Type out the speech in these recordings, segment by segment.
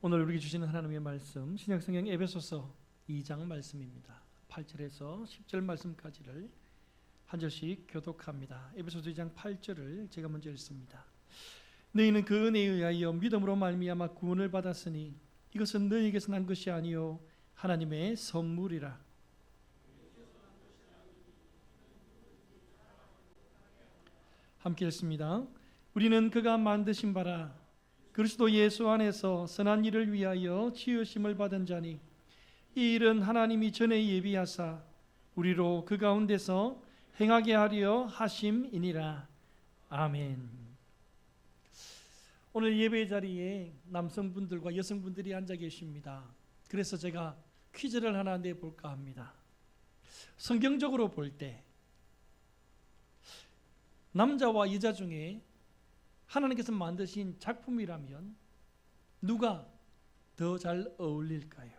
오늘 우리에게 주시는 하나님의 말씀 신약성경 에베소서 2장 말씀입니다. 8절에서 10절 말씀까지를 한 절씩 교독합니다. 에베소서 2장 8절을 제가 먼저 읽습니다. 너희는 그 은혜에 의하여 믿음으로 말미암아 구원을 받았으니 이것은 너희에게서 난 것이 아니요 하나님의 선물이라. 함께 읽습니다. 우리는 그가 만드신 바라 그리스도 예수 안에서 선한 일을 위하여 지으심을 받은 자니 이 일은 하나님이 전에 예비하사 우리로 그 가운데서 행하게 하려 하심이니라. 아멘. 오늘 예배 자리에 남성분들과 여성분들이 앉아 계십니다. 그래서 제가 퀴즈를 하나 내볼까 합니다. 성경적으로 볼 때 남자와 여자 중에 하나님께서 만드신 작품이라면 누가 더 잘 어울릴까요?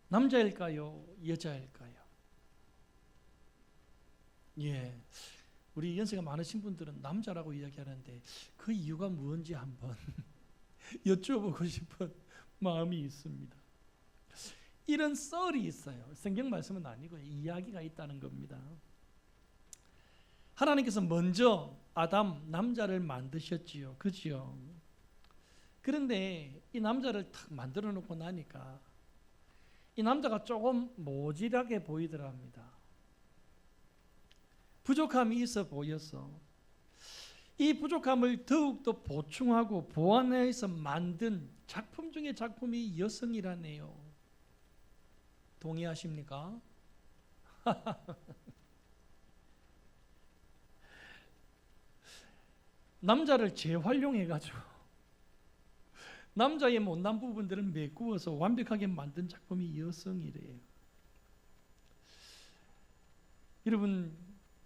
남자일까요? 여자일까요? 예, 우리 연세가 많으신 분들은 남자라고 이야기하는데 그 이유가 무엇인지 한번 여쭤보고 싶은 마음이 있습니다. 이런 썰이 있어요. 성경 말씀은 아니고 이야기가 있다는 겁니다. 하나님께서 먼저 아담 남자를 만드셨지요. 그죠? 그런데 이 남자를 탁 만들어 놓고 나니까 이 남자가 조금 모질하게 보이더라 합니다. 부족함이 있어 보여서 이 부족함을 더욱더 보충하고 보완해서 만든 작품 중에 작품이 여성이라네요. 동의하십니까? 남자를 재활용해가지고 남자의 못난 부분들을 메꾸어서 완벽하게 만든 작품이 여성이래요. 여러분,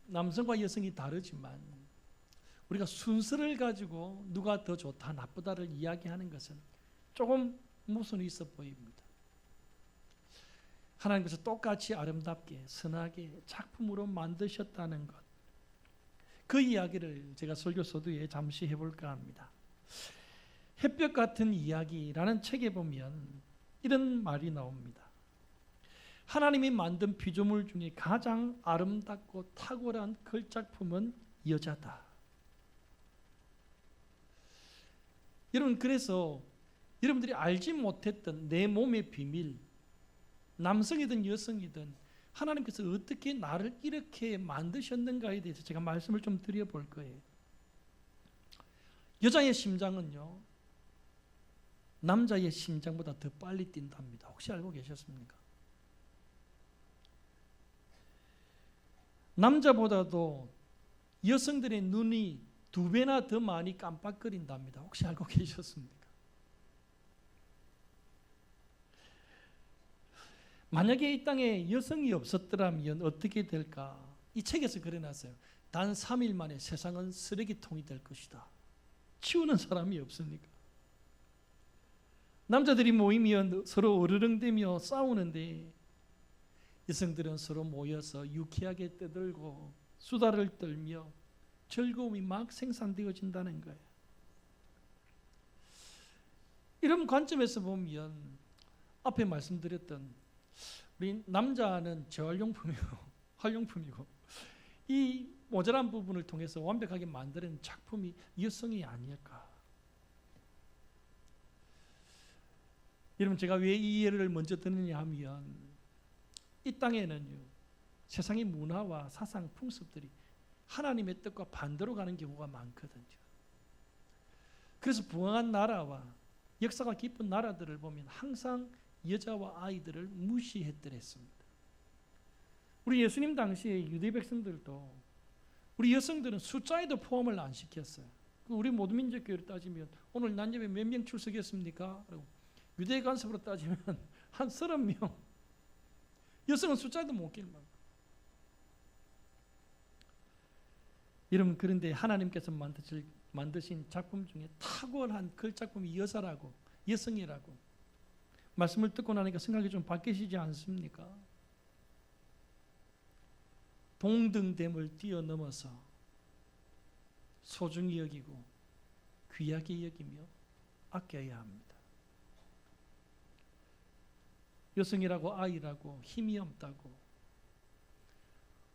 남성과 여성이 다르지만 우리가 순서를 가지고 누가 더 좋다 나쁘다를 이야기하는 것은 조금 모순이 있어 보입니다. 하나님께서 똑같이 아름답게 선하게 작품으로 만드셨다는 것, 그 이야기를 제가 설교 서두에 잠시 해볼까 합니다. 햇볕 같은 이야기라는 책에 보면 이런 말이 나옵니다. 하나님이 만든 피조물 중에 가장 아름답고 탁월한 걸작품은 여자다. 여러분, 그래서 여러분들이 알지 못했던 내 몸의 비밀, 남성이든 여성이든 하나님께서 어떻게 나를 이렇게 만드셨는가에 대해서 제가 말씀을 좀 드려볼 거예요. 여자의 심장은요, 남자의 심장보다 더 빨리 뛴답니다. 혹시 알고 계셨습니까? 남자보다도 여성들의 눈이 2배나 더 많이 깜빡거린답니다. 혹시 알고 계셨습니까? 만약에 이 땅에 여성이 없었더라면 어떻게 될까? 이 책에서 그려놨어요. 단 3일 만에 세상은 쓰레기통이 될 것이다. 치우는 사람이 없으니까. 남자들이 모이면 서로 어르렁대며 싸우는데 여성들은 서로 모여서 유쾌하게 떠들고 수다를 떨며 즐거움이 막 생산되어진다는 거예요. 이런 관점에서 보면 앞에 말씀드렸던 우리 남자는 재활용품이고 활용품이고 이 모자란 부분을 통해서 완벽하게 만드는 작품이 여성이 아닐까. 여러분, 제가 왜 이 예를 먼저 드느냐 하면 이 땅에는요, 세상의 문화와 사상 풍습들이 하나님의 뜻과 반대로 가는 경우가 많거든요. 그래서 부강한 나라와 역사가 깊은 나라들을 보면 항상 여자와 아이들을 무시했더랬습니다. 우리 예수님 당시에 유대 백성들도 우리 여성들은 숫자에도 포함을 안 시켰어요. 우리 모든 민족교회를 따지면 오늘 난예배 몇 명 출석했습니까? 유대 간섭으로 따지면 한 30명. 여성은 숫자에도 못 끼는 거예요. 여러분, 그런데 하나님께서 만드신 작품 중에 탁월한 그 작품이 여자라고, 여성이라고 말씀을 듣고 나니까 생각이 좀 바뀌시지 않습니까? 동등됨을 뛰어넘어서 소중히 여기고 귀하게 여기며 아껴야 합니다. 여성이라고 아이라고 힘이 없다고,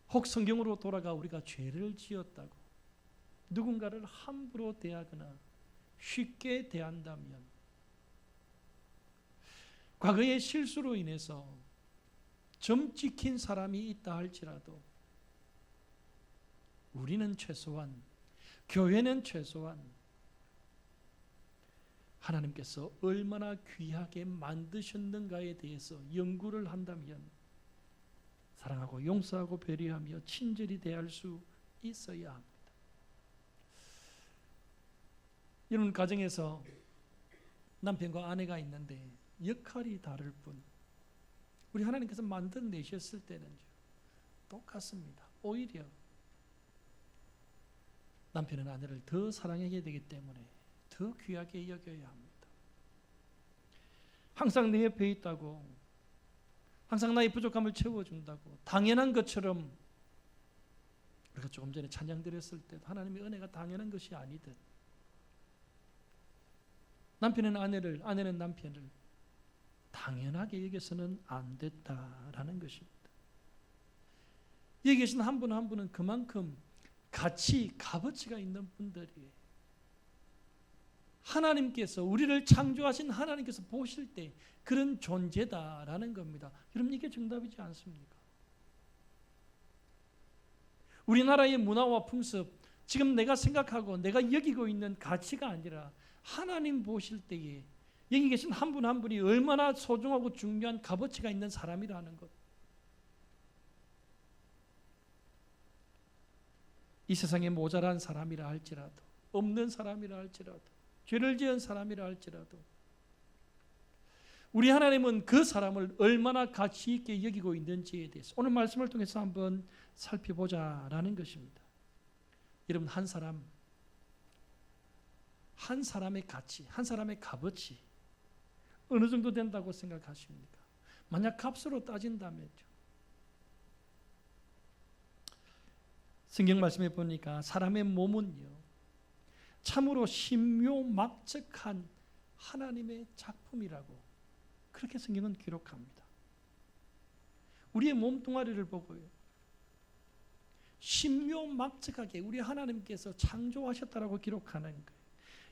혹 성경으로 돌아가 우리가 죄를 지었다고 누군가를 함부로 대하거나 쉽게 대한다면, 과거의 실수로 인해서 점 찍힌 사람이 있다 할지라도 우리는 최소한, 교회는 최소한 하나님께서 얼마나 귀하게 만드셨는가에 대해서 연구를 한다면 사랑하고 용서하고 배려하며 친절히 대할 수 있어야 합니다. 이런 가정에서 남편과 아내가 있는데 역할이 다를 뿐, 우리 하나님께서 만들어내셨을 때는 똑같습니다. 오히려 남편은 아내를 더 사랑하게 되기 때문에 더 귀하게 여겨야 합니다. 항상 내 옆에 있다고, 항상 나의 부족함을 채워준다고 당연한 것처럼, 우리가 조금 전에 찬양 드렸을 때도 하나님의 은혜가 당연한 것이 아니듯, 남편은 아내를, 아내는 남편을 당연하게 여겨서는 안 됐다라는 것입니다. 여기 계신 한 분 한 분은 그만큼 가치, 값어치가 있는 분들이에요. 하나님께서, 우리를 창조하신 하나님께서 보실 때 그런 존재다라는 겁니다. 여러분, 이게 정답이지 않습니까? 우리나라의 문화와 풍습, 지금 내가 생각하고 내가 여기고 있는 가치가 아니라 하나님 보실 때에 여기 계신 한 분 한 분이 얼마나 소중하고 중요한 값어치가 있는 사람이라는 것. 이 세상에 모자란 사람이라 할지라도, 없는 사람이라 할지라도, 죄를 지은 사람이라 할지라도 우리 하나님은 그 사람을 얼마나 가치 있게 여기고 있는지에 대해서 오늘 말씀을 통해서 한번 살펴보자라는 것입니다. 여러분, 한 사람의 가치, 한 사람의 값어치 어느 정도 된다고 생각하십니까? 만약 값으로 따진다면요, 성경 말씀에 보니까 사람의 몸은요 참으로 신묘막측한 하나님의 작품이라고 그렇게 성경은 기록합니다. 우리의 몸뚱아리를 보고요, 신묘막측하게 우리 하나님께서 창조하셨다라고 기록하는 거예요.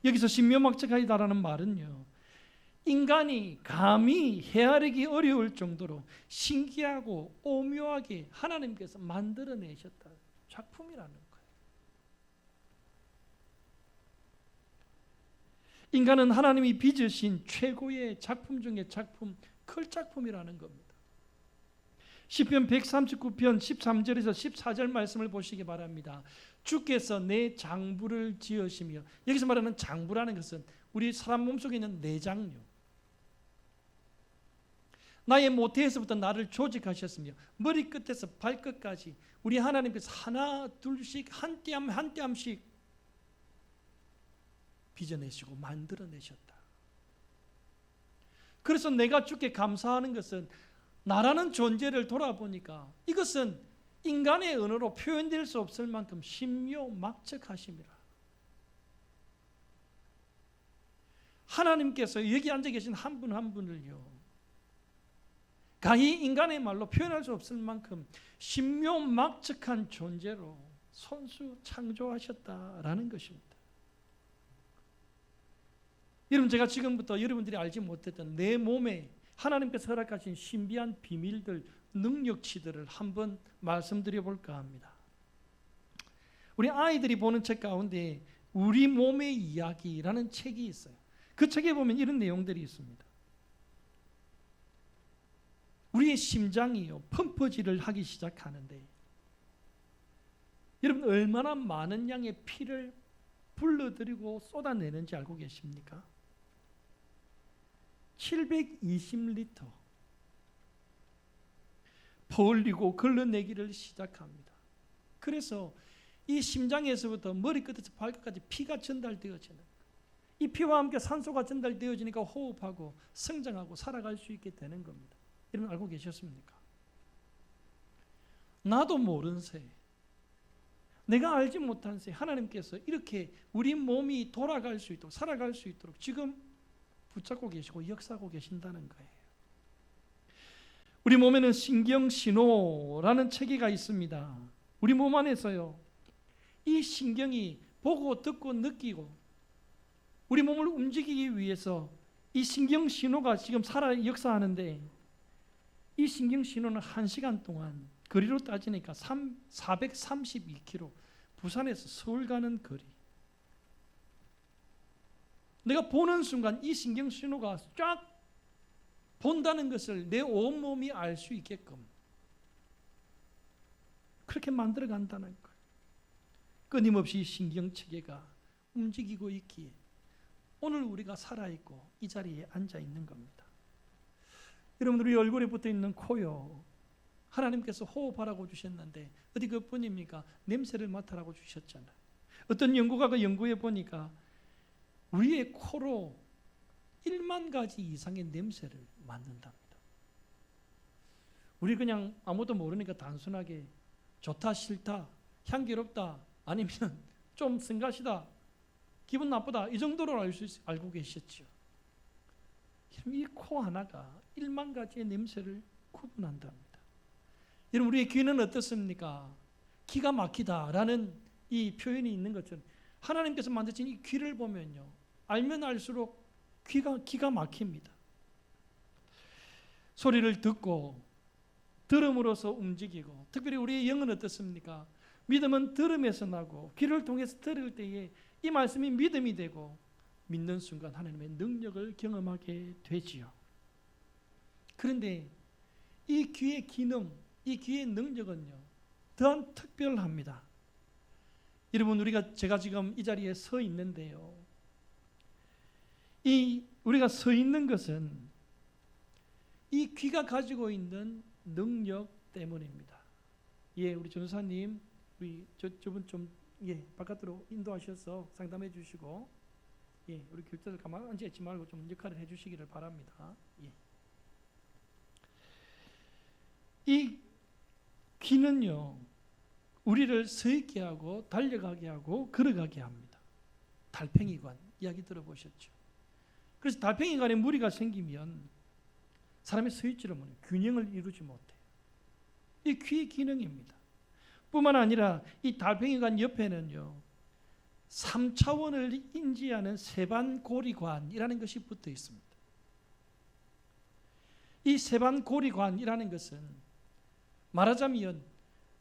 여기서 신묘막측하다라는 말은요, 인간이 감히 헤아리기 어려울 정도로 신기하고 오묘하게 하나님께서 만들어내셨다, 작품이라는 거예요. 인간은 하나님이 빚으신 최고의 작품 중의 작품, 클 작품이라는 겁니다. 시편 139편 13절에서 14절 말씀을 보시기 바랍니다. 주께서 내 장부를 지으시며, 여기서 말하는 장부라는 것은 우리 사람 몸속에 있는 내장류, 나의 모태에서부터 나를 조직하셨으며 머리끝에서 발끝까지 우리 하나님께서 하나 둘씩 한 뼘 한 뼘씩 빚어내시고 만들어내셨다. 그래서 내가 주께 감사하는 것은, 나라는 존재를 돌아보니까 이것은 인간의 언어로 표현될 수 없을 만큼 신묘막측하심이라. 하나님께서 여기 앉아 계신 한 분 한 분을요 가히 인간의 말로 표현할 수 없을 만큼 신묘막측한 존재로 손수 창조하셨다라는 것입니다. 여러분, 제가 지금부터 여러분들이 알지 못했던 내 몸에 하나님께서 허락하신 신비한 비밀들, 능력치들을 한번 말씀드려 볼까 합니다. 우리 아이들이 보는 책 가운데 우리 몸의 이야기라는 책이 있어요. 그 책에 보면 이런 내용들이 있습니다. 우리의 심장이요 펌프질을 하기 시작하는데, 여러분 얼마나 많은 양의 피를 불러들이고 쏟아내는지 알고 계십니까? 720리터 벌리고 걸러내기를 시작합니다. 그래서 이 심장에서부터 머리끝에서 발끝까지 피가 전달되어지는, 이 피와 함께 산소가 전달되어지니까 호흡하고 성장하고 살아갈 수 있게 되는 겁니다. 여러분 알고 계셨습니까? 나도 모른 새, 내가 알지 못한 새 하나님께서 이렇게 우리 몸이 돌아갈 수 있도록, 살아갈 수 있도록 지금 붙잡고 계시고 역사하고 계신다는 거예요. 우리 몸에는 신경신호라는 체계가 있습니다. 우리 몸 안에서요, 이 신경이 보고 듣고 느끼고 우리 몸을 움직이기 위해서 이 신경신호가 지금 살아 역사하는데, 이 신경신호는 1시간 동안 거리로 따지니까 432km, 부산에서 서울 가는 거리. 내가 보는 순간 이 신경신호가 쫙 본다는 것을 내 온몸이 알 수 있게끔 그렇게 만들어 간다는 거예요. 끊임없이 신경체계가 움직이고 있기에 오늘 우리가 살아있고 이 자리에 앉아 있는 겁니다. 여러분, 우리 얼굴에 붙어 있는 코요, 하나님께서 호흡하라고 주셨는데 어디 그뿐입니까? 냄새를 맡으라고 주셨잖아요. 어떤 연구가 그 연구해 보니까 우리의 코로 1만 가지 이상의 냄새를 맡는답니다. 우리 그냥 아무도 모르니까 단순하게 좋다, 싫다, 향기롭다, 아니면 좀 성가시다, 기분 나쁘다, 이 정도로 알고 계셨죠. 이 코 하나가 1만 가지의 냄새를 구분한답니다. 여러분, 우리의 귀는 어떻습니까? 기가 막히다라는 이 표현이 있는 것처럼 하나님께서 만드신 이 귀를 보면요, 알면 알수록 기가 막힙니다. 소리를 듣고 들음으로써 움직이고, 특별히 우리의 영은 어떻습니까? 믿음은 들음에서 나고 귀를 통해서 들을 때에 이 말씀이 믿음이 되고 믿는 순간 하나님의 능력을 경험하게 되지요. 그런데 이 귀의 기능, 이 귀의 능력은요, 더한 특별합니다. 여러분, 제가 지금 이 자리에 서 있는데요, 우리가 서 있는 것은 이 귀가 가지고 있는 능력 때문입니다. 예, 우리 전사님, 우리 저분 좀 바깥으로 인도하셔서 상담해 주시고, 예, 우리 교육자들 가만히 앉아 있지 말고 좀 역할을 해 주시기를 바랍니다. 예. 이 귀는요, 우리를 서 있게 하고 달려가게 하고 걸어가게 합니다. 달팽이관 이야기 들어보셨죠? 그래서 달팽이관에 무리가 생기면 사람이 서 있지를 못해요. 균형을 이루지 못해요. 이 귀의 기능입니다. 뿐만 아니라 이 달팽이관 옆에는요, 3차원을 인지하는 세반고리관이라는 것이 붙어 있습니다. 이 세반고리관이라는 것은 말하자면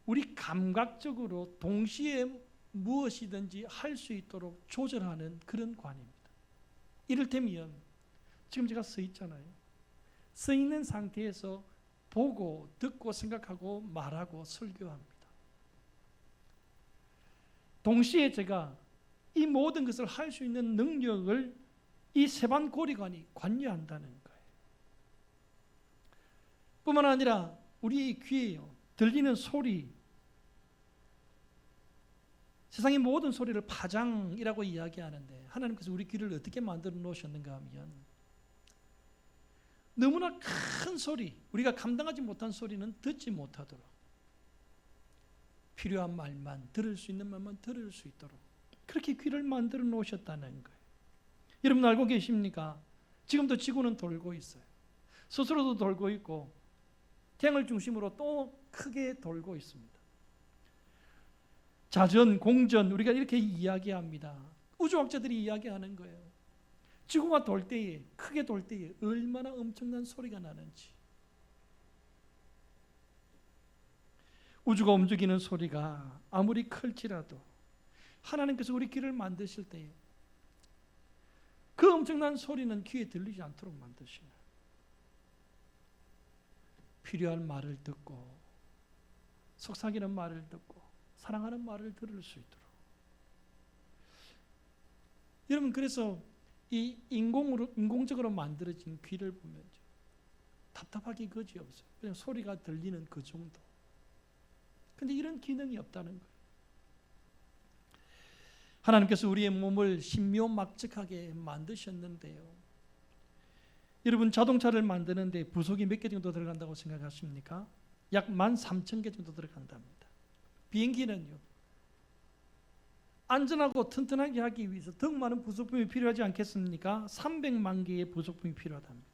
우리 감각적으로 동시에 무엇이든지 할 수 있도록 조절하는 그런 관입니다. 이를테면 지금 제가 서 있잖아요. 서 있는 상태에서 보고 듣고 생각하고 말하고 설교합니다. 동시에 제가 이 모든 것을 할 수 있는 능력을 이 세반고리관이 관여한다는 거예요. 뿐만 아니라 우리의 귀에요, 들리는 소리, 세상의 모든 소리를 파장이라고 이야기하는데 하나님께서 우리 귀를 어떻게 만들어 놓으셨는가 하면, 너무나 큰 소리, 우리가 감당하지 못한 소리는 듣지 못하도록 필요한 말만, 들을 수 있는 말만 들을 수 있도록 그렇게 귀를 만들어 놓으셨다는 거예요. 여러분 알고 계십니까? 지금도 지구는 돌고 있어요. 스스로도 돌고 있고 태양을 중심으로 또 크게 돌고 있습니다. 자전, 공전, 우리가 이렇게 이야기합니다. 우주학자들이 이야기하는 거예요. 지구가 돌 때에, 크게 돌 때에 얼마나 엄청난 소리가 나는지. 우주가 움직이는 소리가 아무리 클지라도 하나님께서 우리 귀를 만드실 때에 그 엄청난 소리는 귀에 들리지 않도록 만드시나요? 필요한 말을 듣고 속삭이는 말을 듣고 사랑하는 말을 들을 수 있도록. 여러분, 그래서 이 인공적으로 만들어진 귀를 보면 답답하기 그지없어요. 그냥 소리가 들리는 그 정도. 근데 이런 기능이 없다는 거예요. 하나님께서 우리의 몸을 신묘막측하게 만드셨는데요. 여러분, 자동차를 만드는데 부속이 몇 개 정도 들어간다고 생각하십니까? 약 13,000개 정도 들어간답니다. 비행기는요, 안전하고 튼튼하게 하기 위해서 더 많은 부속품이 필요하지 않겠습니까? 300만 개의 부속품이 필요하답니다.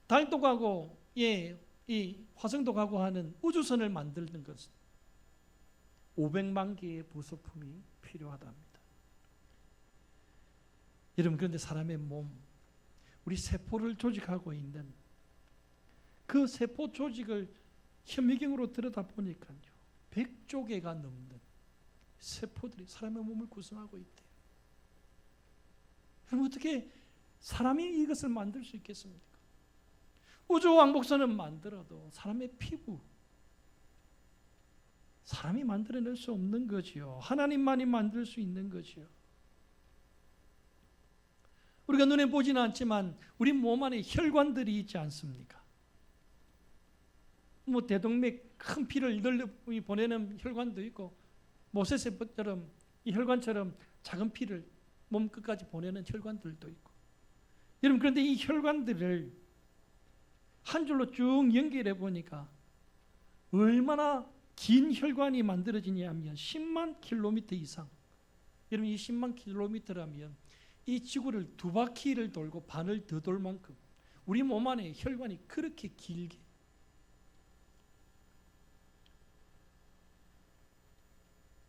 달도 가고 이 화성도 가고 하는 우주선을 만드는 것은 500만 개의 부속품이 필요하답니다. 여러분, 그런데 사람의 몸, 우리 세포를 조직하고 있는 그 세포 조직을 현미경으로 들여다보니까요, 100조 개가 넘는 세포들이 사람의 몸을 구성하고 있대요. 그럼 어떻게 사람이 이것을 만들 수 있겠습니까? 우주왕복선은 만들어도 사람의 피부, 사람이 만들어낼 수 없는 거지요. 하나님만이 만들 수 있는 거지요. 우리가 눈에 보지는 않지만 우리 몸 안에 혈관들이 있지 않습니까? 뭐 대동맥 큰 피를 널리 보내는 혈관도 있고, 모세세포처럼 이 혈관처럼 작은 피를 몸 끝까지 보내는 혈관들도 있고. 여러분, 그런데 이 혈관들을 한 줄로 쭉 연결해 보니까 얼마나 긴 혈관이 만들어지냐 하면 10만 킬로미터 이상. 여러분, 이 10만 킬로미터라면 이 지구를 2바퀴를 돌고 반을 더 돌 만큼 우리 몸 안에 혈관이 그렇게 길게,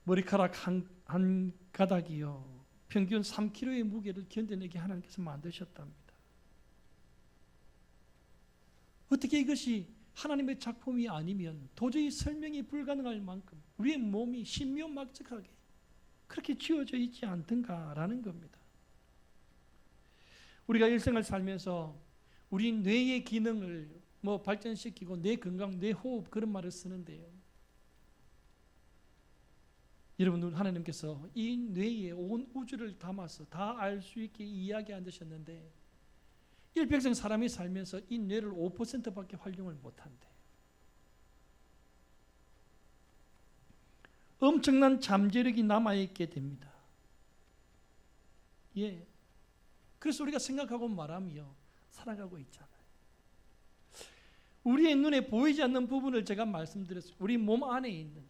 머리카락 한 가닥이요 평균 3kg의 무게를 견뎌내게 하나님께서 만드셨답니다. 어떻게 이것이 하나님의 작품이 아니면 도저히 설명이 불가능할 만큼 우리의 몸이 신묘막측하게 그렇게 지어져 있지 않던가라는 겁니다. 우리가 일생을 살면서 우리 뇌의 기능을 발전시키고 뇌 건강, 뇌 호흡 그런 말을 쓰는데요. 여러분, 하나님께서 이 뇌에 온 우주를 담아서 다 알 수 있게 이야기해 주셨는데 일평생 사람이 살면서 이 뇌를 5%밖에 활용을 못한대요. 엄청난 잠재력이 남아있게 됩니다. 그래서 우리가 생각하고 말하며 살아가고 있잖아요. 우리의 눈에 보이지 않는 부분을 제가 말씀드렸어요. 우리 몸 안에 있는.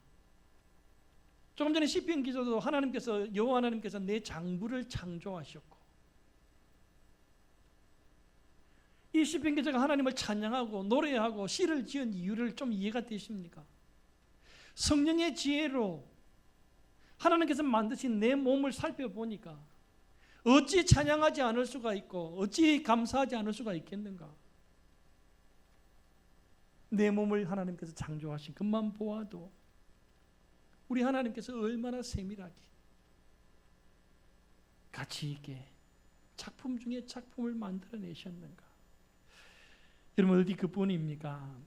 조금 전에 시편 기자도 여호와 하나님께서 내 장부를 창조하셨고, 이 시편 기자가 하나님을 찬양하고 노래하고 시를 지은 이유를 좀 이해가 되십니까? 성령의 지혜로 하나님께서 만드신 내 몸을 살펴보니까 어찌 찬양하지 않을 수가 있고 어찌 감사하지 않을 수가 있겠는가? 내 몸을 하나님께서 창조하신 것만 보아도 우리 하나님께서 얼마나 세밀하게 가치 있게 작품 중에 작품을 만들어내셨는가? 여러분, 어디 그뿐입니까?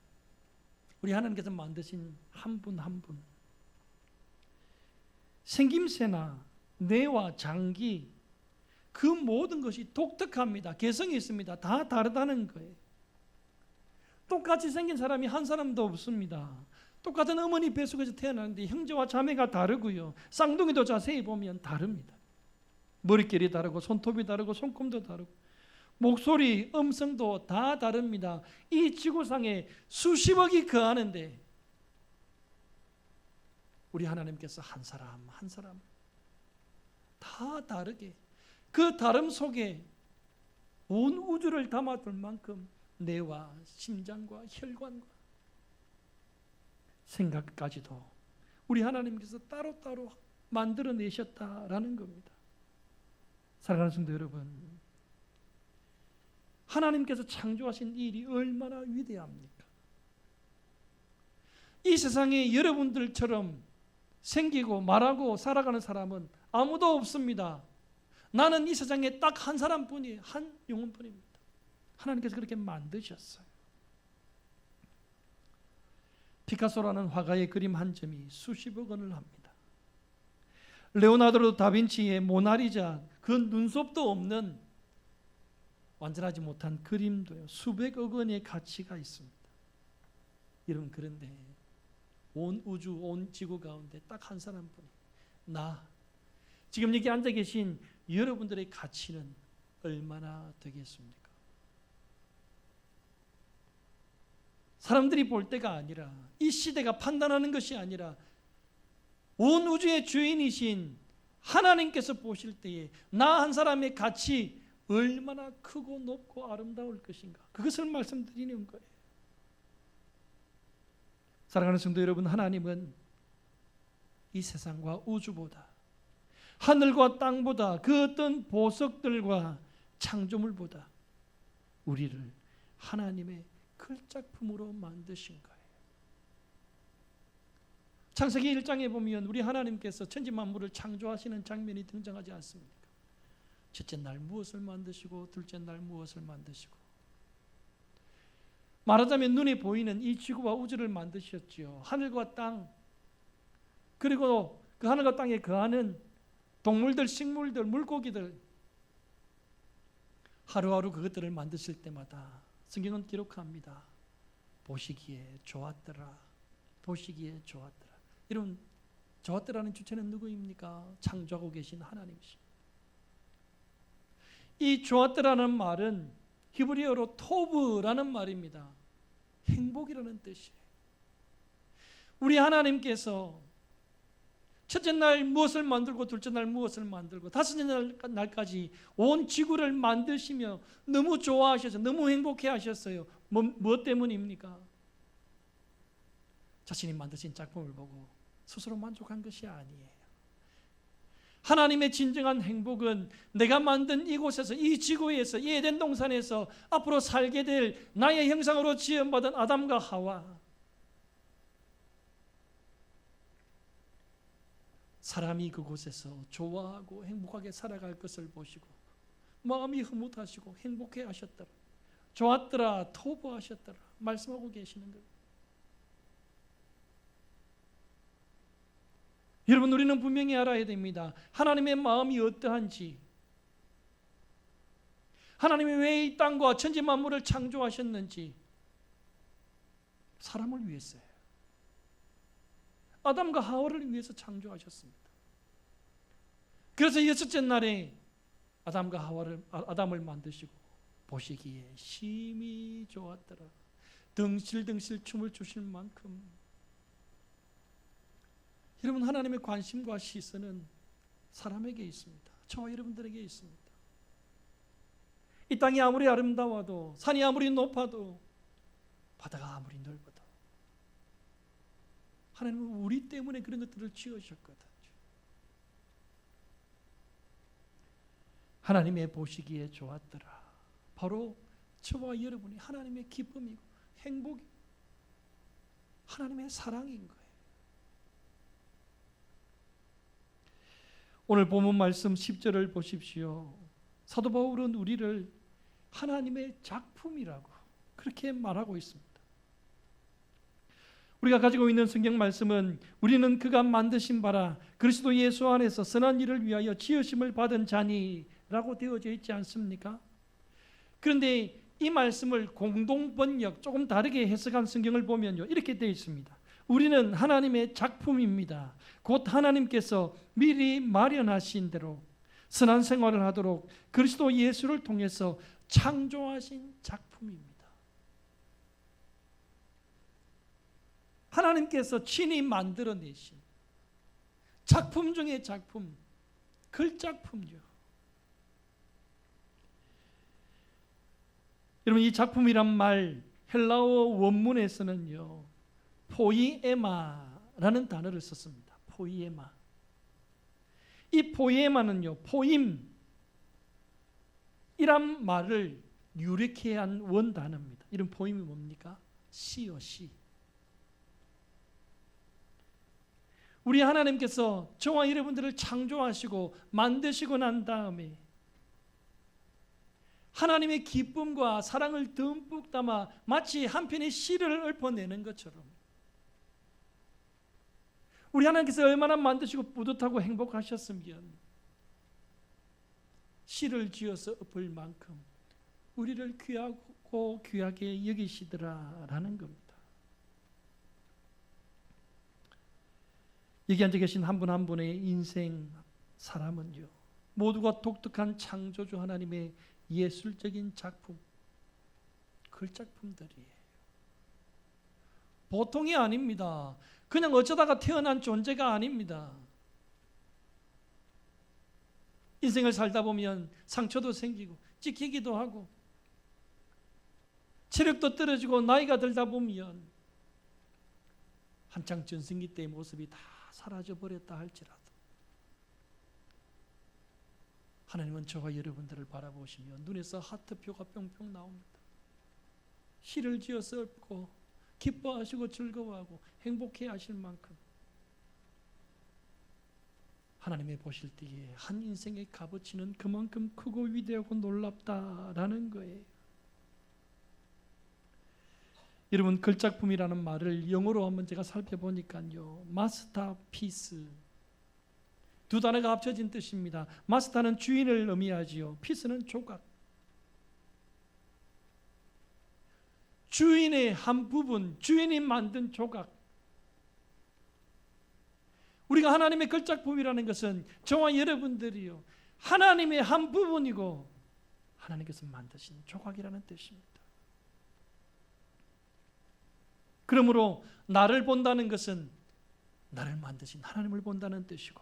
우리 하나님께서 만드신 한 분 한 분, 생김새나 뇌와 장기 그 모든 것이 독특합니다. 개성이 있습니다. 다 다르다는 거예요. 똑같이 생긴 사람이 한 사람도 없습니다. 똑같은 어머니 뱃속에서 태어났는데 형제와 자매가 다르고요. 쌍둥이도 자세히 보면 다릅니다. 머릿결이 다르고 손톱이 다르고 손금도 다르고 목소리, 음성도 다 다릅니다. 이 지구상에 수십억이 거하는데 우리 하나님께서 한 사람 한 사람 다 다르게 그 다름 속에 온 우주를 담아둘 만큼 뇌와 심장과 혈관과 생각까지도 우리 하나님께서 따로따로 만들어내셨다라는 겁니다. 사랑하는 성도 여러분, 하나님께서 창조하신 일이 얼마나 위대합니까? 이 세상에 여러분들처럼 생기고 말하고 살아가는 사람은 아무도 없습니다. 나는 이 세상에 딱 한 사람뿐이에요. 한 영혼뿐입니다. 하나님께서 그렇게 만드셨어요. 피카소라는 화가의 그림 한 점이 수십억 원을 합니다. 레오나르도 다빈치의 모나리자, 그 눈썹도 없는 완전하지 못한 그림도요, 수백억 원의 가치가 있습니다. 여러분, 그런데 온 우주, 온 지구 가운데 딱 한 사람뿐이, 지금 여기 앉아 계신 여러분들의 가치는 얼마나 되겠습니까? 사람들이 볼 때가 아니라, 이 시대가 판단하는 것이 아니라 온 우주의 주인이신 하나님께서 보실 때에 나 한 사람의 가치 얼마나 크고 높고 아름다울 것인가, 그것을 말씀드리는 거예요. 사랑하는 성도 여러분, 하나님은 이 세상과 우주보다, 하늘과 땅보다, 그 어떤 보석들과 창조물보다 우리를 하나님의 걸작품으로 만드신 거예요. 창세기 1장에 보면 우리 하나님께서 천지 만물을 창조하시는 장면이 등장하지 않습니까? 첫째 날 무엇을 만드시고 둘째 날 무엇을 만드시고, 말하자면 눈에 보이는 이 지구와 우주를 만드셨지요. 하늘과 땅, 그리고 그 하늘과 땅에 거하는 동물들, 식물들, 물고기들, 하루하루 그것들을 만드실 때마다 성경은 기록합니다. 보시기에 좋았더라, 보시기에 좋았더라. 이런 좋았더라는 주체는 누구입니까? 창조하고 계신 하나님이십니다. 이 좋았더라는 말은 히브리어로 토브라는 말입니다. 행복이라는 뜻이에요. 우리 하나님께서 첫째 날 무엇을 만들고 둘째 날 무엇을 만들고 다섯째 날까지 온 지구를 만드시며 너무 좋아하셔서 너무 행복해 하셨어요. 무엇 때문입니까? 자신이 만드신 작품을 보고 스스로 만족한 것이 아니에요. 하나님의 진정한 행복은 내가 만든 이곳에서, 이 지구에서, 이 에덴 동산에서 앞으로 살게 될 나의 형상으로 지음받은 아담과 하와, 사람이 그곳에서 좋아하고 행복하게 살아갈 것을 보시고 마음이 흐뭇하시고 행복해 하셨더라, 좋았더라, 토부하셨더라 말씀하고 계시는 거예요. 여러분, 우리는 분명히 알아야 됩니다. 하나님의 마음이 어떠한지, 하나님이 왜 이 땅과 천지 만물을 창조하셨는지. 사람을 위해서예요. 아담과 하와를 위해서 창조하셨습니다. 그래서 여섯째 날에 아담을 만드시고 보시기에 심히 좋았더라, 덩실덩실 춤을 추실 만큼. 여러분, 하나님의 관심과 시선은 사람에게 있습니다. 저와 여러분들에게 있습니다. 이 땅이 아무리 아름다워도, 산이 아무리 높아도, 바다가 아무리 넓어도 하나님은 우리 때문에 그런 것들을 지으셨거든요. 하나님의 보시기에 좋았더라, 바로 저와 여러분이 하나님의 기쁨이고 행복이고 하나님의 사랑인 거예요. 오늘 본문 말씀 10절을 보십시오. 사도 바울은 우리를 하나님의 작품이라고 그렇게 말하고 있습니다. 우리가 가지고 있는 성경 말씀은 우리는 그가 만드신 바라 그리스도 예수 안에서 선한 일을 위하여 지으심을 받은 자니라고 되어져 있지 않습니까? 그런데 이 말씀을 공동번역, 조금 다르게 해석한 성경을 보면요, 이렇게 되어 있습니다. 우리는 하나님의 작품입니다. 곧 하나님께서 미리 마련하신 대로 선한 생활을 하도록 그리스도 예수를 통해서 창조하신 작품입니다. 하나님께서 친히 만들어내신 작품 중의 작품, 글작품이요. 여러분, 이 작품이란 말 헬라어 원문에서는요, 포이에마라는 단어를 썼습니다. 포이에마. 이 포이에마는요, 포임이란 말을 유력해 한 원단어입니다. 이런 포임이 뭡니까? 시요, 시. 우리 하나님께서 저와 여러분들을 창조하시고 만드시고 난 다음에 하나님의 기쁨과 사랑을 듬뿍 담아 마치 한 편의 시를 읊어내는 것처럼 우리 하나님께서 얼마나 만드시고 뿌듯하고 행복하셨으면 시를 지어서 읊을 만큼 우리를 귀하고 귀하게 여기시더라라는 겁니다. 여기 앉아 계신 한 분 한 분의 인생 사람은요, 모두가 독특한 창조주 하나님의 예술적인 작품, 글작품들이에요. 보통이 아닙니다. 그냥 어쩌다가 태어난 존재가 아닙니다. 인생을 살다 보면 상처도 생기고 찢기기도 하고 체력도 떨어지고 나이가 들다 보면 한창 전성기 때의 모습이 다 사라져버렸다 할지라도 하나님은 저와 여러분들을 바라보시며 눈에서 하트표가 뿅뿅 나옵니다. 시를 지어서 읊고 기뻐하시고 즐거워하고 행복해 하실 만큼 하나님이 보실 때에 한 인생의 값어치는 그만큼 크고 위대하고 놀랍다라는 거예요. 여러분, 걸작품이라는 말을 영어로 한번 제가 살펴보니까요, 마스터피스, 두 단어가 합쳐진 뜻입니다. 마스터는 주인을 의미하지요. 피스는 조각. 주인의 한 부분, 주인이 만든 조각. 우리가 하나님의 걸작품이라는 것은 저와 여러분들이요, 하나님의 한 부분이고 하나님께서 만드신 조각이라는 뜻입니다. 그러므로 나를 본다는 것은 나를 만드신 하나님을 본다는 뜻이고,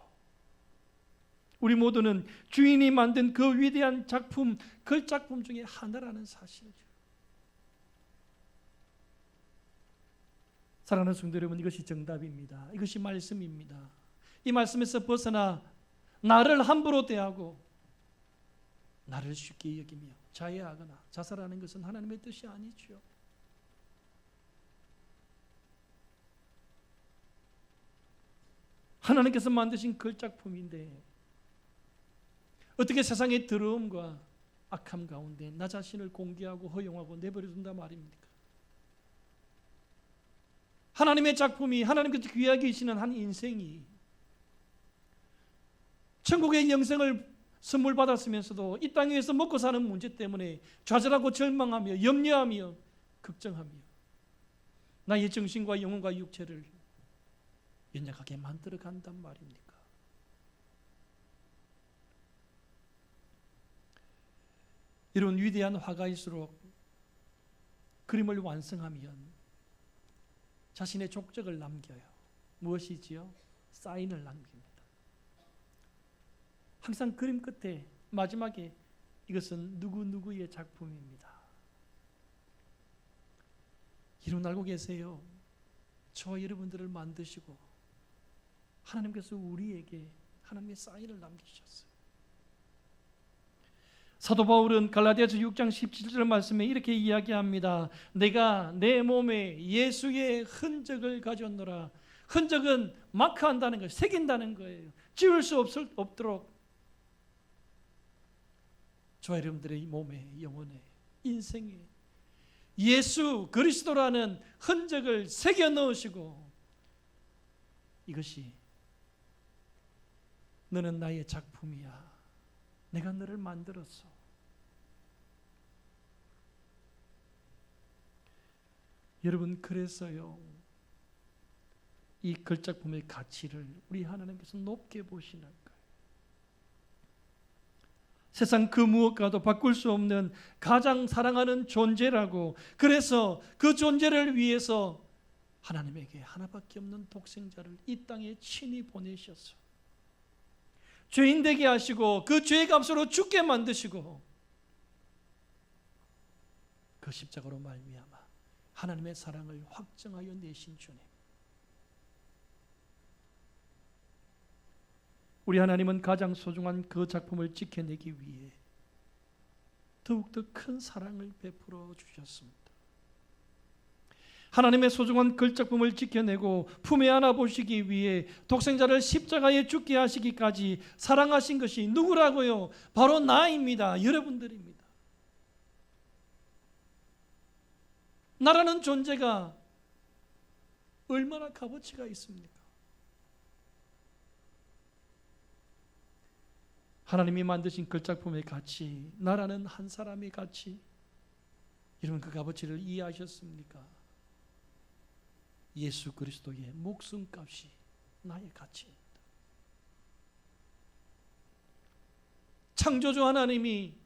우리 모두는 주인이 만든 그 위대한 작품, 걸작품 중에 하나라는 사실이죠. 사랑하는 성도 여러분, 이것이 정답입니다. 이것이 말씀입니다. 이 말씀에서 벗어나 나를 함부로 대하고 나를 쉽게 여기며 자해하거나 자살하는 것은 하나님의 뜻이 아니죠. 하나님께서 만드신 걸작품인데 어떻게 세상의 더러움과 악함 가운데 나 자신을 공개하고 허용하고 내버려둔단 말입니까? 하나님의 작품이, 하나님께서 귀하게 여기시는 한 인생이 천국의 영생을 선물 받았으면서도 이 땅 위에서 먹고 사는 문제 때문에 좌절하고 절망하며 염려하며 걱정하며 나의 정신과 영혼과 육체를 연약하게 만들어 간단 말입니까? 이런 위대한 화가일수록 그림을 완성하면 자신의 족적을 남겨요. 무엇이지요? 사인을 남깁니다. 항상 그림 끝에 마지막에 이것은 누구누구의 작품입니다. 여러분 알고 계세요? 저와 여러분들을 만드시고 하나님께서 우리에게 하나님의 사인을 남기셨어요. 사도 바울은 갈라디아서 6장 17절 말씀에 이렇게 이야기합니다. 내가 내 몸에 예수의 흔적을 가졌노라. 흔적은 마크한다는 거예요. 새긴다는 거예요. 지울 수 없도록 저와 여러분들의 몸에, 영혼에, 인생에 예수 그리스도라는 흔적을 새겨 넣으시고, 이것이 너는 나의 작품이야. 내가 너를 만들었어. 여러분, 그래서요, 이 걸작품의 가치를 우리 하나님께서 높게 보시는 거예요. 세상 그 무엇과도 바꿀 수 없는 가장 사랑하는 존재라고, 그래서 그 존재를 위해서 하나님에게 하나밖에 없는 독생자를 이 땅에 친히 보내셨어. 죄인 되게 하시고 그 죄의 값으로 죽게 만드시고 그 십자가로 말미암아 하나님의 사랑을 확증하여 내신 주님. 우리 하나님은 가장 소중한 그 작품을 지켜내기 위해 더욱더 큰 사랑을 베풀어 주셨습니다. 하나님의 소중한 걸작품을 지켜내고 품에 안아 보시기 위해 독생자를 십자가에 죽게 하시기까지 사랑하신 것이 누구라고요? 바로 나입니다. 여러분들입니다. 나라는 존재가 얼마나 값어치가 있습니까? 하나님이 만드신 걸작품의 가치, 나라는 한 사람의 가치, 여러분 그 값어치를 이해하셨습니까? 예수 그리스도의 목숨값이 나의 가치입니다. 창조주 하나님이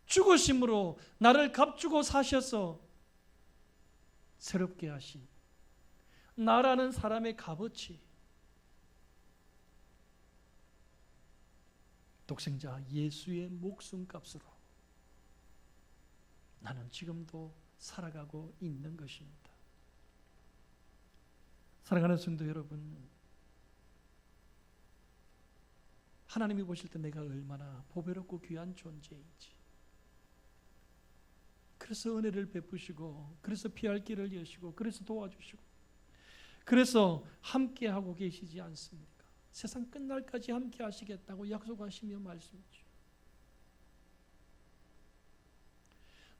죽으심으로 나를 값주고 사셔서 새롭게 하신 나라는 사람의 값어치, 독생자 예수의 목숨값으로 나는 지금도 살아가고 있는 것입니다. 사랑하는 성도 여러분, 하나님이 보실 때 내가 얼마나 보배롭고 귀한 존재인지, 그래서 은혜를 베푸시고, 그래서 피할 길을 여시고, 그래서 도와주시고, 그래서 함께하고 계시지 않습니까? 세상 끝날까지 함께 하시겠다고 약속하시며 말씀이죠.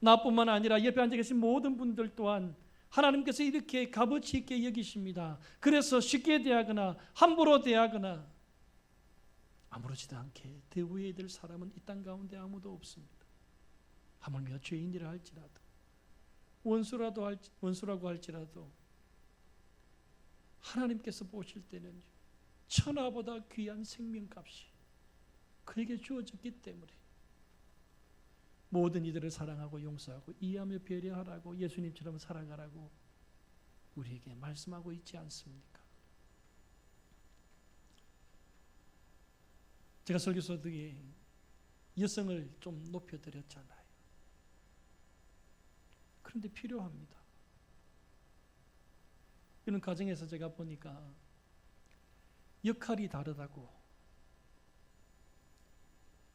나뿐만 아니라 옆에 앉아 계신 모든 분들 또한 하나님께서 이렇게 값어치 있게 여기십니다. 그래서 쉽게 대하거나 함부로 대하거나 아무렇지도 않게 대우해야 될 사람은 이 땅 가운데 아무도 없습니다. 하물며 죄인이라 할지라도, 원수라고 할지라도 하나님께서 보실 때는 천하보다 귀한 생명값이 그에게 주어졌기 때문에 모든 이들을 사랑하고 용서하고 이해하며 배려하라고, 예수님처럼 살아가라고 우리에게 말씀하고 있지 않습니까? 제가 설교 소득에 여성을 좀 높여드렸잖아요. 그런데 필요합니다. 이런 가정에서 제가 보니까 역할이 다르다고,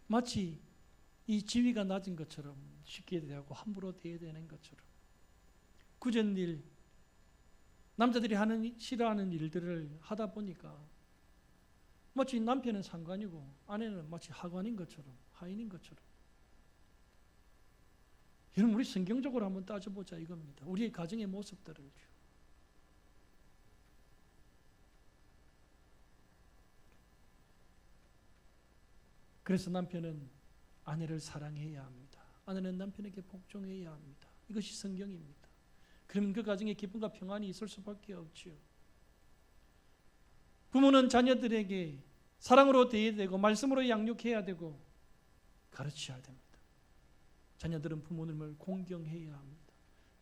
마치 이 지위가 낮은 것처럼 쉽게 대하고 함부로 대해야 되는 것처럼, 굳은 일, 남자들이 싫어하는 일들을 하다 보니까 마치 남편은 상관이고 아내는 마치 하관인 것처럼, 하인인 것처럼. 여러분, 우리 성경적으로 한번 따져보자 이겁니다. 우리의 가정의 모습들을. 그래서 남편은 아내를 사랑해야 합니다. 아내는 남편에게 복종해야 합니다. 이것이 성경입니다. 그러면 그 가정에 기쁨과 평안이 있을 수밖에 없지요. 부모는 자녀들에게 사랑으로 대해야 되고 말씀으로 양육해야 되고 가르쳐야 됩니다. 자녀들은 부모님을 공경해야 합니다.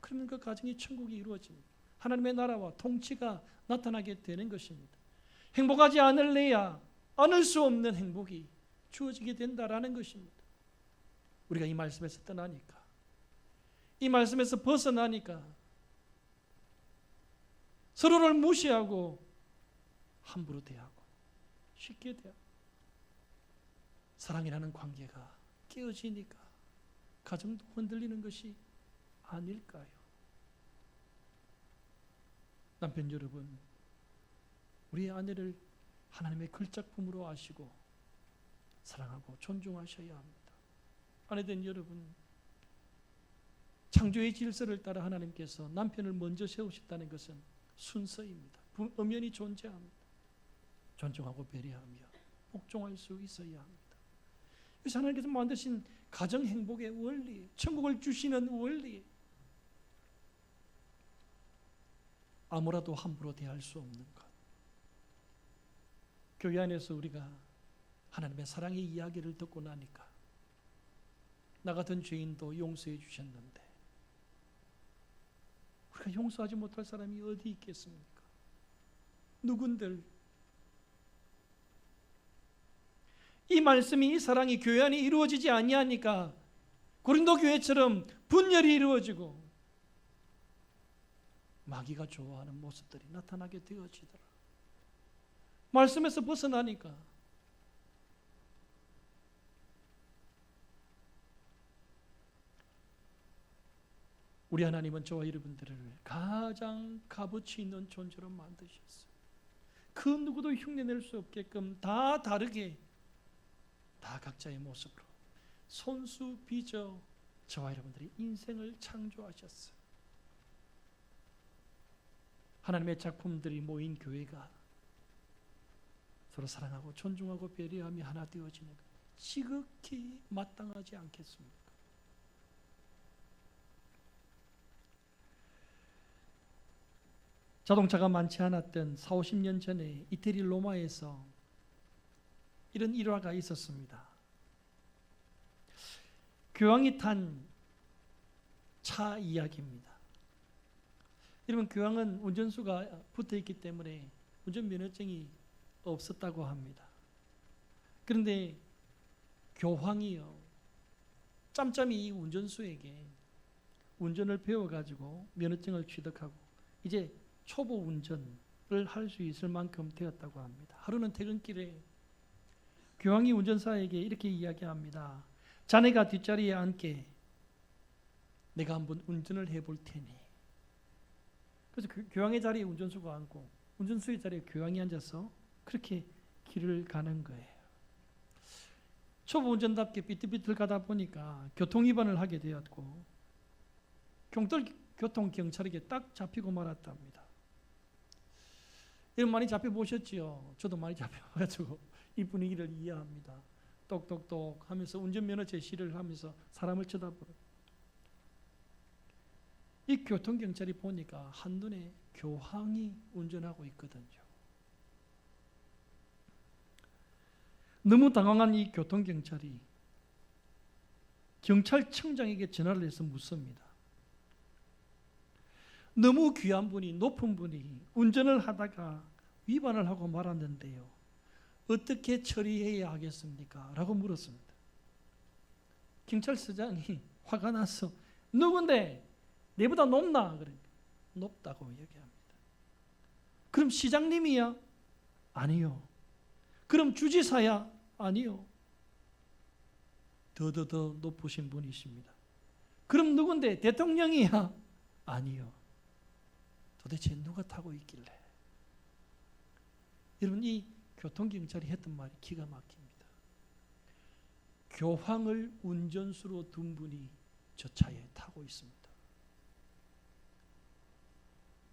그러면 그 가정이 천국이 이루어집니다. 하나님의 나라와 통치가 나타나게 되는 것입니다. 행복하지 않을 수 없는 행복이 주어지게 된다라는 것입니다. 우리가 이 말씀에서 떠나니까, 이 말씀에서 벗어나니까 서로를 무시하고 함부로 대하고 쉽게 대하고 사랑이라는 관계가 깨어지니까 가정도 흔들리는 것이 아닐까요? 남편 여러분, 우리의 아내를 하나님의 걸작품으로 아시고 사랑하고 존중하셔야 합니다. 아내된 여러분, 창조의 질서를 따라 하나님께서 남편을 먼저 세우셨다는 것은 순서입니다. 엄연히 존재합니다. 존중하고 배려하며 복종할 수 있어야 합니다. 그래서 하나님께서 만드신 가정 행복의 원리, 천국을 주시는 원리, 아무라도 함부로 대할 수 없는 것. 교회 안에서 우리가 하나님의 사랑의 이야기를 듣고 나니까 나 같은 죄인도 용서해 주셨는데 우리가 용서하지 못할 사람이 어디 있겠습니까? 누군들. 이 말씀이, 이 사랑이 교회 안에 이루어지지 아니하니까 고린도 교회처럼 분열이 이루어지고 마귀가 좋아하는 모습들이 나타나게 되어지더라. 말씀에서 벗어나니까 우리 하나님은 저와 여러분들을 가장 값어치 있는 존재로 만드셨어요. 그 누구도 흉내낼 수 없게끔 다 다르게, 다 각자의 모습으로 손수 빚어 저와 여러분들의 인생을 창조하셨어요. 하나님의 작품들이 모인 교회가 서로 사랑하고 존중하고 배려하며 하나 되어지는 것, 지극히 마땅하지 않겠습니까? 자동차가 많지 않았던 40-50년 전에 이태리 로마에서 이런 일화가 있었습니다. 교황이 탄 차 이야기입니다. 여러분, 교황은 운전수가 붙어 있기 때문에 운전면허증이 없었다고 합니다. 그런데 교황이요, 짬짬이 이 운전수에게 운전을 배워가지고 면허증을 취득하고 이제 초보 운전을 할 수 있을 만큼 되었다고 합니다. 하루는 퇴근길에 교황이 운전사에게 이렇게 이야기합니다. 자네가 뒷자리에 앉게, 내가 한번 운전을 해볼 테니. 그래서 교황의 자리에 운전수가 앉고 운전수의 자리에 교황이 앉아서 그렇게 길을 가는 거예요. 초보 운전답게 삐뚤삐뚤 가다 보니까 교통위반을 하게 되었고 교통경찰에게 딱 잡히고 말았답니다. 여러분 많이 잡혀보셨지요? 저도 많이 잡혀가지고 이 분위기를 이해합니다. 똑똑똑 하면서 운전면허 제시를 하면서 사람을 쳐다보는, 이 교통경찰이 보니까 한눈에 교황이 운전하고 있거든요. 너무 당황한 이 교통경찰이 경찰청장에게 전화를 해서 묻습니다. 너무 귀한 분이, 높은 분이 운전을 하다가 위반을 하고 말았는데요, 어떻게 처리해야 하겠습니까? 라고 물었습니다. 경찰서장이 화가 나서 누군데? 내보다 높나? 그러니까 높다고 얘기합니다. 그럼 시장님이야? 아니요. 그럼 주지사야? 아니요. 더 높으신 분이십니다. 그럼 누군데? 대통령이야? 아니요. 도대체 누가 타고 있길래? 여러분, 이 교통경찰이 했던 말이 기가 막힙니다. 교황을 운전수로 둔 분이 저 차에 타고 있습니다.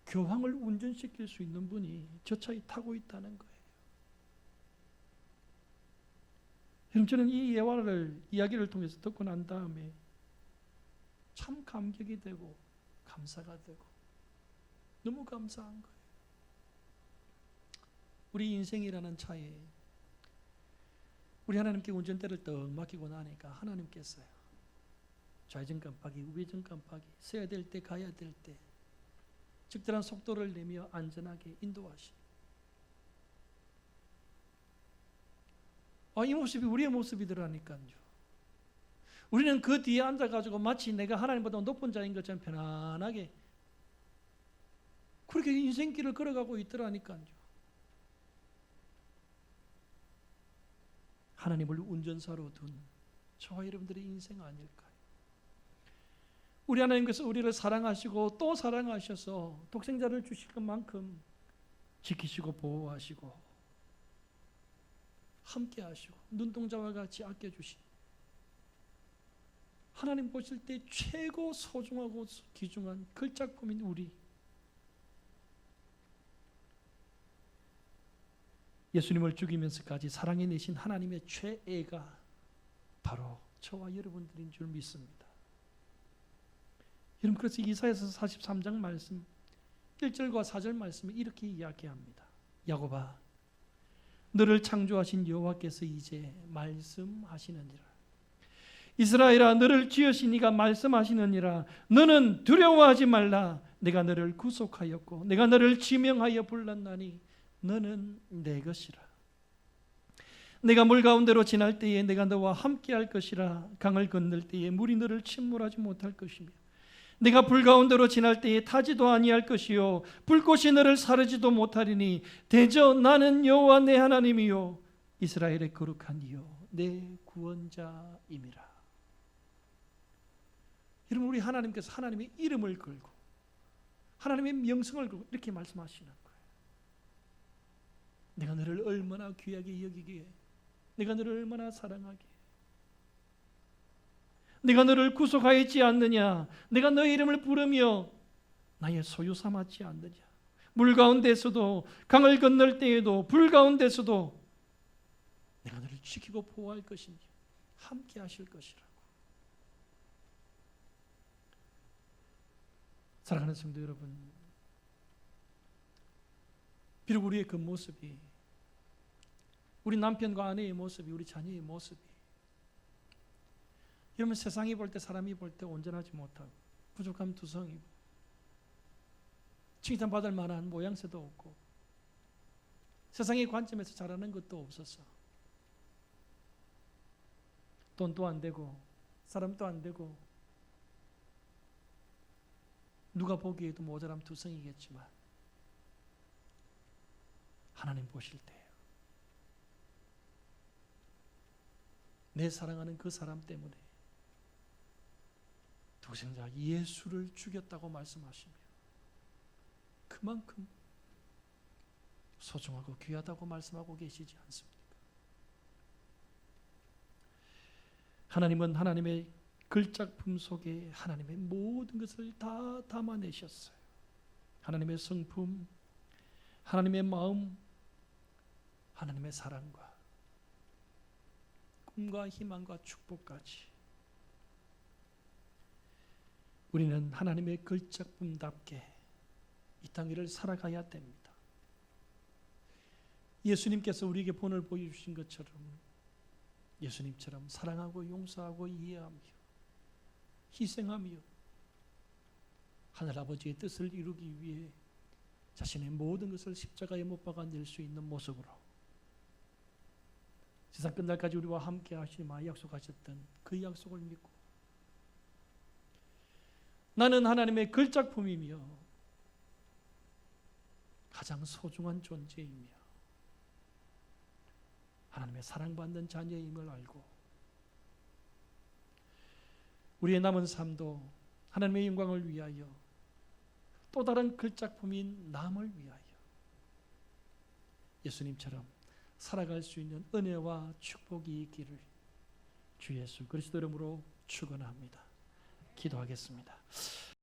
교황을 운전시킬 수 있는 분이 저 차에 타고 있다는 거예요. 여러분, 저는 이 이야기를 통해서 듣고 난 다음에 참 감격이 되고 감사가 되고 너무 감사한 거예요. 우리 인생이라는 차에 우리 하나님께 운전대를 떡 맡기고 나니까 하나님께서요, 좌회전 깜빡이, 우회전 깜빡이, 서야 될 때 가야 될 때 적절한 속도를 내며 안전하게 인도하시니, 이 모습이 우리의 모습이더라니까요. 우리는 그 뒤에 앉아가지고 마치 내가 하나님보다 높은 자인 것처럼 편안하게 그렇게 인생길을 걸어가고 있더라니까요. 하나님을 운전사로 둔 저와 여러분들의 인생 아닐까요? 우리 하나님께서 우리를 사랑하시고 또 사랑하셔서 독생자를 주실 것만큼 지키시고 보호하시고 함께 하시고 눈동자와 같이 아껴주신, 하나님 보실 때 최고 소중하고 귀중한 걸작품인 우리, 예수님을 죽이면서까지 사랑해내신 하나님의 최애가 바로 저와 여러분들인 줄 믿습니다. 여러분, 그래서 이사야서 43장 말씀 1절과 4절 말씀에 이렇게 이야기합니다. 야곱아, 너를 창조하신 여호와께서 이제 말씀하시느니라. 이스라엘아, 너를 지으신 이가 말씀하시느니라. 너는 두려워하지 말라. 내가 너를 구속하였고 내가 너를 지명하여 불렀나니 너는 내 것이라. 내가 물 가운데로 지날 때에 내가 너와 함께 할 것이라. 강을 건널 때에 물이 너를 침몰하지 못할 것이며 내가 불 가운데로 지날 때에 타지도 아니할 것이요 불꽃이 너를 사르지도 못하리니 대저 나는 여호와 내 하나님이요 이스라엘의 거룩한 이요 내 구원자임이라. 여러분, 우리 하나님께서 하나님의 이름을 걸고 하나님의 명성을 걸고 이렇게 말씀하시는 거예요. 내가 너를 얼마나 귀하게 여기기에, 내가 너를 얼마나 사랑하기에, 내가 너를 구속하였지 않느냐, 내가 너의 이름을 부르며 나의 소유 삼았지 않느냐. 물 가운데서도 강을 건널 때에도 불 가운데서도 내가 너를 지키고 보호할 것이니 함께 하실 것이라고. 사랑하는 성도 여러분, 비록 우리의 그 모습이, 우리 남편과 아내의 모습이, 우리 자녀의 모습이 여러분 세상이 볼 때, 사람이 볼 때 온전하지 못하고 부족함 투성이고 칭찬받을 만한 모양새도 없고 세상의 관점에서 잘하는 것도 없었어. 돈도 안 되고 사람도 안 되고 누가 보기에도 모자람 투성이겠지만 하나님 보실 때 내 사랑하는 그 사람 때문에 독생자 예수를 죽였다고 말씀하시며 그만큼 소중하고 귀하다고 말씀하고 계시지 않습니까? 하나님은 하나님의 글작품 속에 하나님의 모든 것을 다 담아내셨어요. 하나님의 성품, 하나님의 마음, 하나님의 사랑과 꿈과 희망과 축복까지 우리는 하나님의 글작품답게 이 땅 위를 살아가야 됩니다. 예수님께서 우리에게 본을 보여주신 것처럼 예수님처럼 사랑하고 용서하고 이해하며 희생하며 하늘아버지의 뜻을 이루기 위해 자신의 모든 것을 십자가에 못 박아 낼 수 있는 모습으로 세상 끝날까지 우리와 함께 하시마 약속하셨던 그 약속을 믿고 나는 하나님의 글작품이며 가장 소중한 존재이며 하나님의 사랑받는 자녀임을 알고 우리의 남은 삶도 하나님의 영광을 위하여 또 다른 글작품인 남을 위하여 예수님처럼 살아갈 수 있는 은혜와 축복이 있기를 주 예수 그리스도 이름으로 축원합니다. 기도하겠습니다.